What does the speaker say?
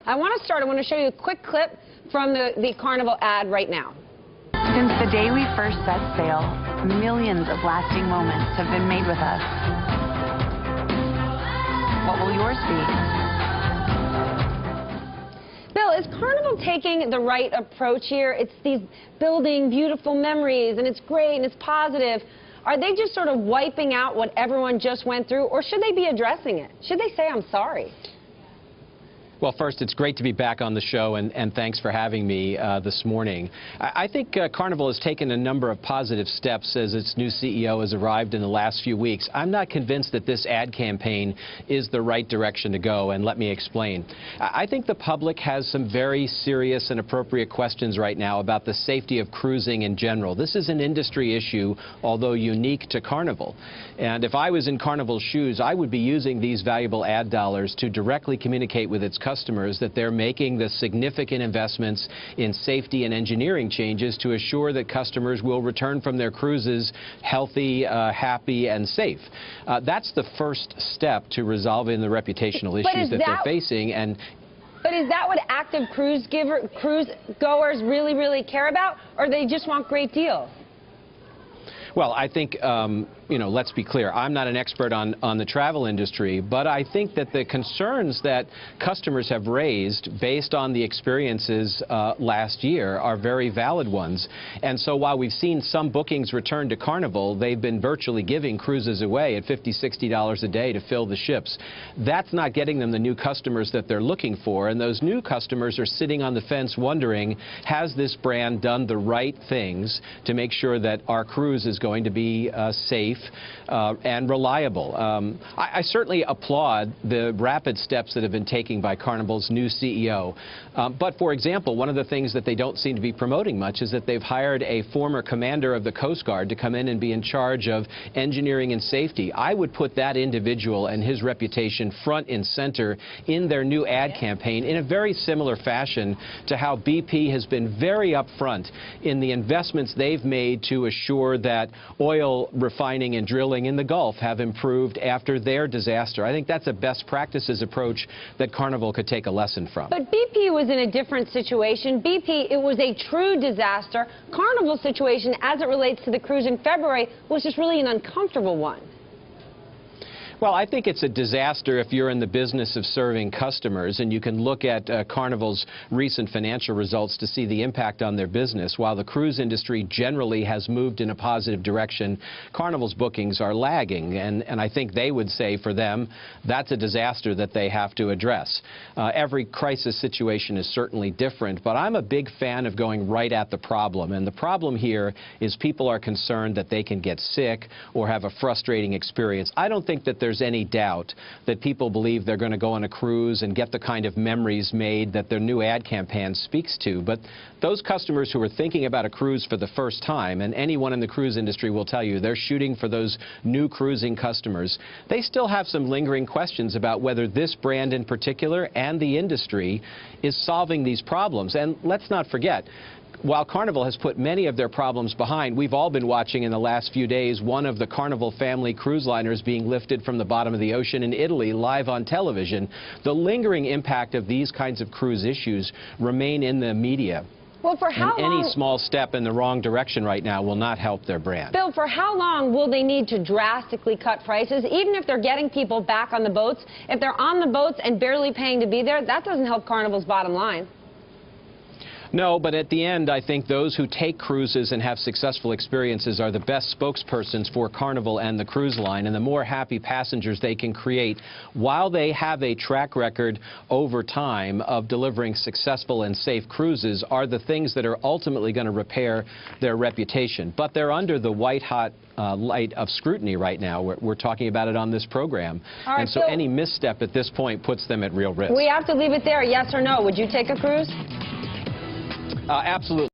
I want to show you a quick clip from the Carnival ad right now. Since the day we first set sail, millions of lasting moments have been made with us. What will yours be? Bill, is Carnival taking the right approach here? It's these building beautiful memories, and it's great, and it's positive. Are they just sort of wiping out what everyone just went through, or should they be addressing it? Should they say, I'm sorry? Well, first, it's great to be back on the show, and thanks for having me this morning. I think Carnival has taken a number of positive steps as its new CEO has arrived in the last few weeks. I'm not convinced that this ad campaign is the right direction to go, and let me explain. I think the public has some very serious and appropriate questions right now about the safety of cruising in general. This is an industry issue, although unique to Carnival. And if I was in Carnival's shoes, I would be using these valuable ad dollars to directly communicate with its customers that they're making the significant investments in safety and engineering changes to assure that customers will return from their cruises healthy, happy, and safe. That's the first step to resolving the reputational issues that they're facing. But is that what active cruise goers really care about, or they just want great deals? Well, I think, let's be clear. I'm not an expert on the travel industry, but I think that the concerns that customers have raised based on the experiences last year are very valid ones. And so while we've seen some bookings return to Carnival, they've been virtually giving cruises away at $50, $60 a day to fill the ships. That's not getting them the new customers that they're looking for. And those new customers are sitting on the fence wondering, has this brand done the right things to make sure that our cruise is going to be safe and reliable. I certainly applaud the rapid steps that have been taken by Carnival's new CEO. But, for example, one of the things that they don't seem to be promoting much is that they've hired a former commander of the Coast Guard to come in and be in charge of engineering and safety. I would put that individual and his reputation front and center in their new ad campaign in a very similar fashion to how BP has been very upfront in the investments they've made to assure that oil refining and drilling in the Gulf have improved after their disaster. I think that's a best practices approach that Carnival could take a lesson from. But BP was in a different situation. BP, it was a true disaster. Carnival's situation, as it relates to the cruise in February, was just really an uncomfortable one. Well, I think it's a disaster if you're in the business of serving customers, and you can look at Carnival's recent financial results to see the impact on their business. While the cruise industry generally has moved in a positive direction, Carnival's bookings are lagging, and I think they would say for them that's a disaster that they have to address. Every crisis situation is certainly different, but I'm a big fan of going right at the problem, and the problem here is people are concerned that they can get sick or have a frustrating experience. I don't think that there's any doubt that people believe they're going to go on a cruise and get the kind of memories made that their new ad campaign speaks to. But those customers who are thinking about a cruise for the first time, and anyone in the cruise industry will tell you they're shooting for those new cruising customers, they still have some lingering questions about whether this brand in particular and the industry is solving these problems. And let's not forget, while Carnival has put many of their problems behind, we've all been watching in the last few days one of the Carnival family cruise liners being lifted from the bottom of the ocean in Italy live on television. The lingering impact of these kinds of cruise issues remain in the media. Well, for how long? Any small step in the wrong direction right now will not help their brand. Bill, for how long will they need to drastically cut prices, even if they're getting people back on the boats? If they're on the boats and barely paying to be there, that doesn't help Carnival's bottom line. No, but at the end, I think those who take cruises and have successful experiences are the best spokespersons for Carnival and the cruise line, and the more happy passengers they can create while they have a track record over time of delivering successful and safe cruises are the things that are ultimately going to repair their reputation. But they're under the white-hot light of scrutiny right now. We're talking about it on this program. Right, and so any misstep at this point puts them at real risk. We have to leave it there. Yes or no? Would you take a cruise? Absolutely.